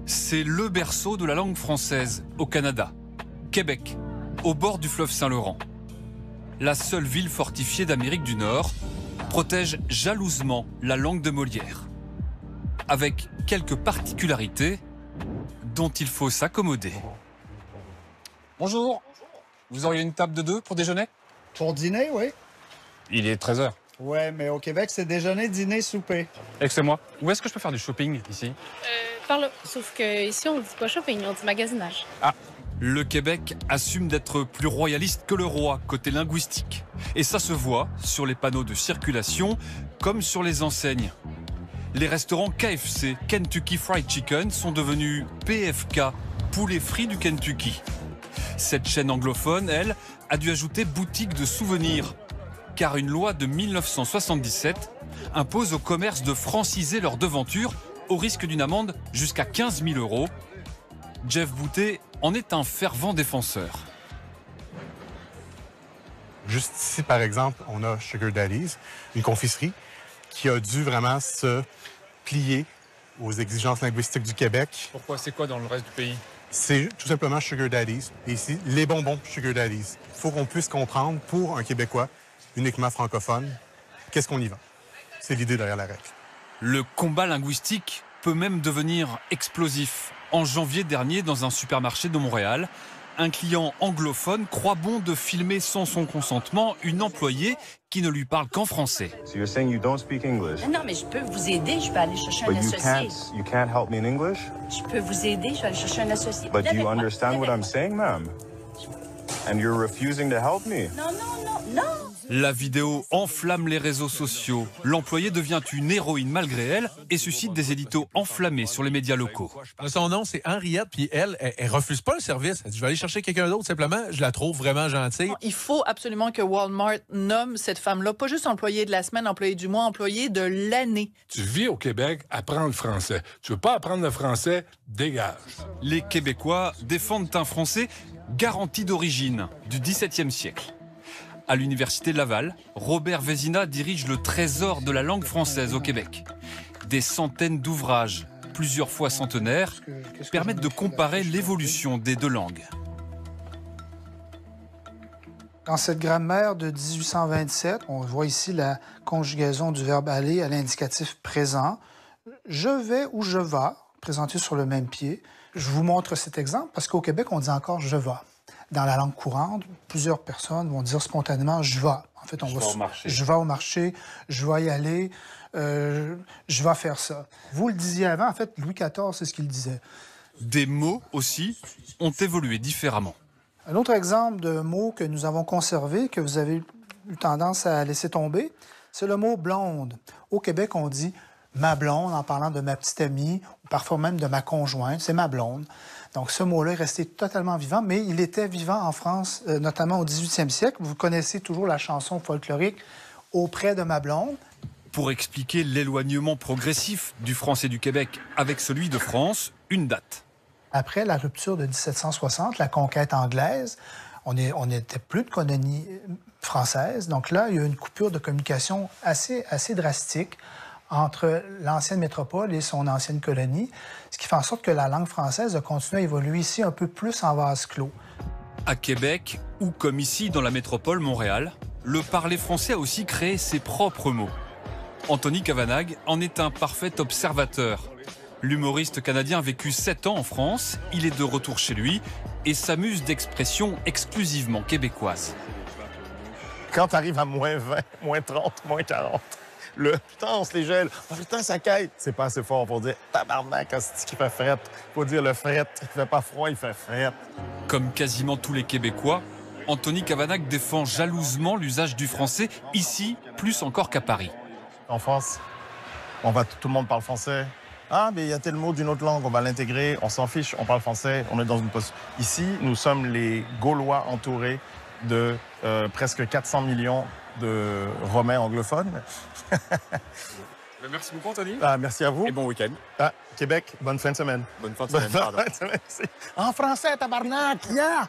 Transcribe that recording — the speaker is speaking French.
C'est le berceau de la langue française au Canada, Québec, au bord du fleuve Saint-Laurent. La seule ville fortifiée d'Amérique du Nord protège jalousement la langue de Molière, avec quelques particularités dont il faut s'accommoder. Bonjour, vous auriez une table de deux pour déjeuner? Pour dîner, oui. Il est 13 h. Ouais, mais au Québec, c'est déjeuner, dîner, souper. Excusez-moi, où est-ce que je peux faire du shopping ici? Par là. Sauf qu'ici, on ne dit pas shopping, on dit magasinage. Le Québec assume d'être plus royaliste que le roi côté linguistique. Et ça se voit sur les panneaux de circulation comme sur les enseignes. Les restaurants KFC, Kentucky Fried Chicken, sont devenus PFK, poulet frit du Kentucky. Cette chaîne anglophone, elle, a dû ajouter boutique de souvenirs, car une loi de 1977 impose au commerce de franciser leur devanture au risque d'une amende jusqu'à 15 000 €. Jeff Boutet en est un fervent défenseur. Juste ici, par exemple, on a Sugar Daddy's, une confiserie qui a dû vraiment se plier aux exigences linguistiques du Québec. Pourquoi? C'est quoi dans le reste du pays? C'est tout simplement Sugar Daddy's. Et ici, les bonbons Sugar Daddy's. Il faut qu'on puisse comprendre, pour un Québécois uniquement francophone, qu'est-ce qu'on y vend. C'est l'idée derrière la règle. Le combat linguistique peut même devenir explosif. En janvier dernier, dans un supermarché de Montréal, un client anglophone croit bon de filmer sans son consentement une employée qui ne lui parle qu'en français. So you're saying you don't speak English? Non, mais je peux vous aider, je peux aller chercher un But associé. you can't help me in English? Je peux vous aider, je vais aller chercher un associé. But do you Levez-moi, understand what I'm levez-moi. saying, ma'am? And you're refusing to help me? Non, non, non, non! La vidéo enflamme les réseaux sociaux. L'employée devient une héroïne malgré elle et suscite des éditos enflammés sur les médias locaux. Son nom, c'est Henriette, puis elle refuse pas le service. Elle dit, je vais aller chercher quelqu'un d'autre, simplement. Je la trouve vraiment gentille. Il faut absolument que Walmart nomme cette femme-là, pas juste employée de la semaine, employée du mois, employée de l'année. Tu vis au Québec, apprends le français. Tu veux pas apprendre le français, dégage. Les Québécois défendent un français garanti d'origine du XVIIe siècle. À l'Université Laval, Robert Vézina dirige le trésor de la langue française au Québec. Des centaines d'ouvrages, plusieurs fois centenaires, permettent de comparer l'évolution des deux langues. Dans cette grammaire de 1827, on voit ici la conjugaison du verbe aller à l'indicatif présent. Je vais ou je vas, présenté sur le même pied. Je vous montre cet exemple parce qu'au Québec, on dit encore je vais. Dans la langue courante, plusieurs personnes vont dire spontanément « je vais ». En fait, je vais au marché, je vais y aller, je vais faire ça. Vous le disiez avant, en fait, Louis XIV, c'est ce qu'il disait. Des mots aussi ont évolué différemment. Un autre exemple de mot que nous avons conservé, que vous avez eu tendance à laisser tomber, c'est le mot « blonde ». Au Québec, on dit « ma blonde » en parlant de ma petite amie, ou parfois même de ma conjointe, c'est « ma blonde ». Donc, ce mot-là est resté totalement vivant, mais il était vivant en France, notamment au 18e siècle. Vous connaissez toujours la chanson folklorique « Auprès de ma blonde ». Pour expliquer l'éloignement progressif du français du Québec avec celui de France, une date. Après la rupture de 1760, la conquête anglaise, on n'était plus de colonie française. Donc là, il y a eu une coupure de communication assez drastique entre l'ancienne métropole et son ancienne colonie, ce qui fait en sorte que la langue française a continué à évoluer ici un peu plus en vase clos. À Québec, ou comme ici dans la métropole Montréal, le parler français a aussi créé ses propres mots. Anthony Kavanagh en est un parfait observateur. L'humoriste canadien a vécu 7 ans en France, il est de retour chez lui et s'amuse d'expressions exclusivement québécoises. Quand tu arrives à moins 20, moins 30, moins 40, le putain, on se les gèle. Oh, putain, ça caille. C'est pas assez fort pour dire tabarnak, c'est qui fait fret. Faut dire le fret. Il fait pas froid, il fait fret. Comme quasiment tous les Québécois, Anthony Kavanagh défend jalousement l'usage du français, ici plus encore qu'à Paris. En France, tout le monde parle français. Ah, mais il y a tel mot d'une autre langue, on va l'intégrer. On s'en fiche, on parle français, on est dans une poste. Ici, nous sommes les Gaulois entourés de presque 400 millions de Romains anglophones. Merci beaucoup, Anthony. Merci à vous. Et bon week-end. Québec, bonne fin de semaine. Bonne fin de semaine, pardon. En français, tabarnak! Yeah!